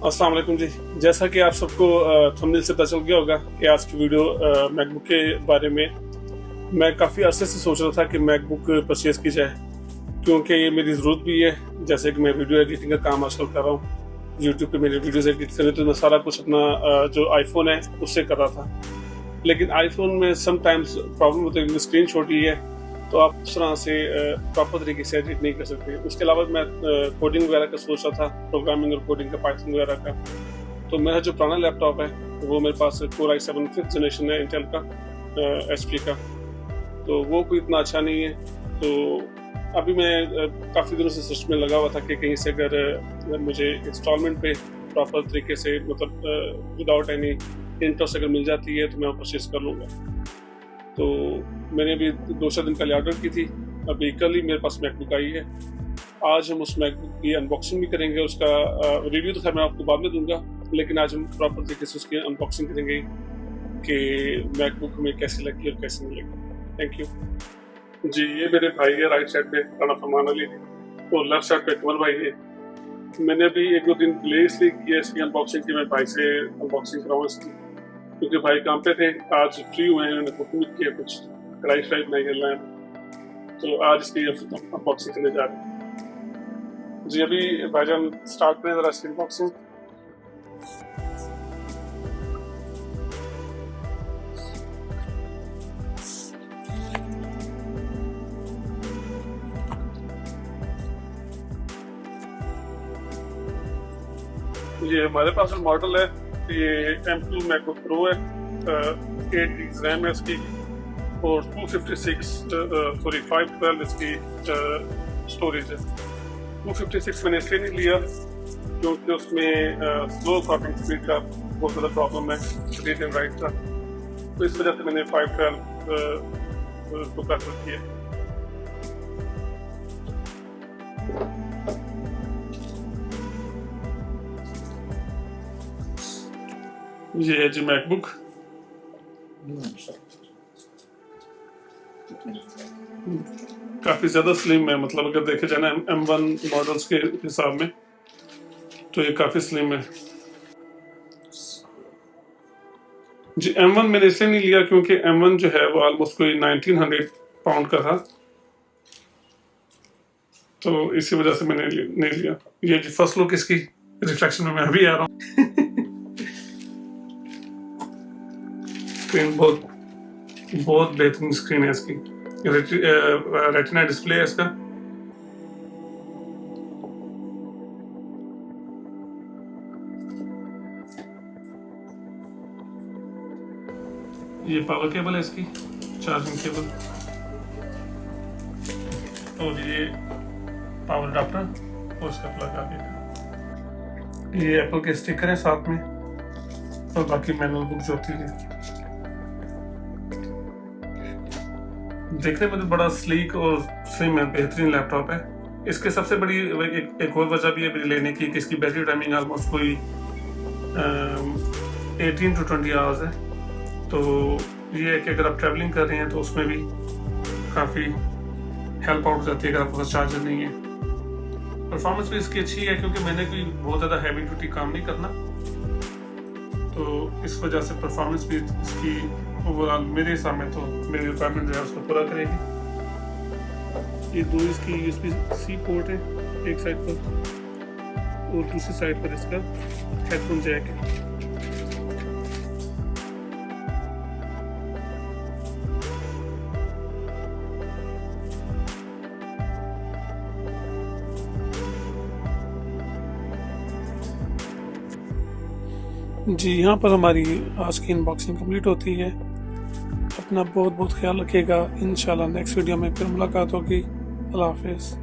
अस्सलाम वालेकुम जी। जैसा कि आप सबको थंबनेल से पता चल गया होगा कि आज की वीडियो मैकबुक के बारे में। मैं काफ़ी अरसे से सोच रहा था कि मैकबुक परचेज़ की जाए, क्योंकि ये मेरी ज़रूरत भी है। जैसे कि मैं वीडियो एडिटिंग का काम आजकल कर रहा हूँ, यूट्यूब पे मेरी वीडियोज़ एडिट करें तो मैं सारा कुछ अपना जो आईफोन है उससे कर रहा था। लेकिन आईफोन में समटाइम्स प्रॉब्लम होती है, स्क्रीन छोटी है तो आप उस तरह से प्रॉपर तरीके से एडिट नहीं कर सकते। उसके अलावा मैं कोडिंग वगैरह का सोच रहा था, प्रोग्रामिंग और कोडिंग का, पाइथन वगैरह का। तो मेरा जो पुराना लैपटॉप है वो मेरे पास Core i7 5th जनरेशन है इंटेल का, HP का, तो वो कोई इतना अच्छा नहीं है। तो अभी मैं काफ़ी दिनों से सर्च में लगा हुआ था कि कहीं से अगर मुझे इंस्टॉलमेंट पे प्रॉपर तरीके से, मतलब विदाउट एनी इंटरेस्ट अगर मिल जाती है तो मैं वो परचेज कर लूँगा। तो मैंने अभी 2-4 दिन पहले ऑर्डर की थी, अभी कल ही मेरे पास मैकबुक आई है। आज हम उस मैकबुक की अनबॉक्सिंग भी करेंगे, उसका रिव्यू तो खैर मैं आपको बाद में दूंगा, लेकिन आज हम प्रॉपर तरीके से उसकी अनबॉक्सिंग करेंगे कि मैकबुक हमें कैसी लगी और कैसी नहीं लगी। थैंक यू जी। ये मेरे भाई है, राइट साइड पे राना फरमान अली और लेफ्ट साइड पे कमल भाई है। मैंने अभी 1-2 दिन डिले इसलिए किया इसकी अनबॉक्सिंग की, मैं भाई से अनबॉक्सिंग कराऊँ इसकी, क्योंकि भाई काम पे थे, आज फ्री हुए हैं, उन्होंने कुकिंग किया, कुछ कढ़ाई फ्राई बनाई है, तो आज इसकी अनबॉक्सिंग करने जा रहे हैं जी। अभी भाईजान स्टार्ट करें जरा इसकी अनबॉक्सिंग। ये हमारे पास जो मॉडल है ये M2 MacBook Pro है, 8 GB रैम है इसकी और 512 इसकी स्टोरेज है। 256 मैंने इसलिए नहीं लिया क्योंकि उसमें स्लो सॉर्टिंग स्पीड का बहुत ज़्यादा प्रॉब्लम है, रीड एंड राइट का, तो इस वजह से मैंने 512 को प्रेफर किया। ये है जी मैकबुक। काफ़ी ज़्यादा स्लिम है, मतलब अगर देखे जाए ना M1 मॉडल्स के हिसाब में तो ये काफ़ी स्लिम है जी। M1 मैंने इसलिए नहीं लिया क्योंकि M1 जो है वो ऑलमोस्ट कोई 1900 पाउंड का था, तो इसी वजह से मैंने नहीं लिया। ये जी फर्स्ट लुक इसकी रिफ्लेक्शन में मैं अभी आ रहा हूँ। स्क्रीन बहुत बेहतरीन स्क्रीन है इसकी, रेटिना डिस्प्ले है इसका। ये पावर केबल है इसकी, चार्जिंग केबल, और ये पावर अडाप्टर और उसका प्लग आगे। ये एप्पल के स्टिकर है साथ में, और बाकी मैनुअल बुक जो होती है। देखने में तो बड़ा स्लीक और स्लिम है, बेहतरीन लैपटॉप है। इसके सबसे बड़ी एक और वजह भी है लेने की कि इसकी बैटरी टाइमिंग ऑलमोस्ट कोई 18 to 20 आवर्स है। तो ये है कि अगर आप ट्रैवलिंग कर रहे हैं तो उसमें भी काफ़ी हेल्प आउट हो जाती है अगर आपके पास चार्जर नहीं है। परफॉर्मेंस भी इसकी अच्छी है क्योंकि मैंने कोई बहुत ज़्यादा हैवी ड्यूटी काम नहीं करना, तो इस वजह से परफॉर्मेंस भी इसकी ओवरऑल मेरे हिसाब में तो मेरी रिक्वायरमेंट जो है उसको पूरा करेगी। ये 2 इसकी USB-C पोर्ट है एक साइड पर, और दूसरी साइड पर इसका हेडफोन जैक है। जी, यहाँ पर हमारी आज की अनबॉक्सिंग कंप्लीट होती है। अपना बहुत बहुत ख्याल रखिएगा। इंशाल्लाह नेक्स्ट वीडियो में फिर मुलाकात होगी। अल्लाह हाफिज़।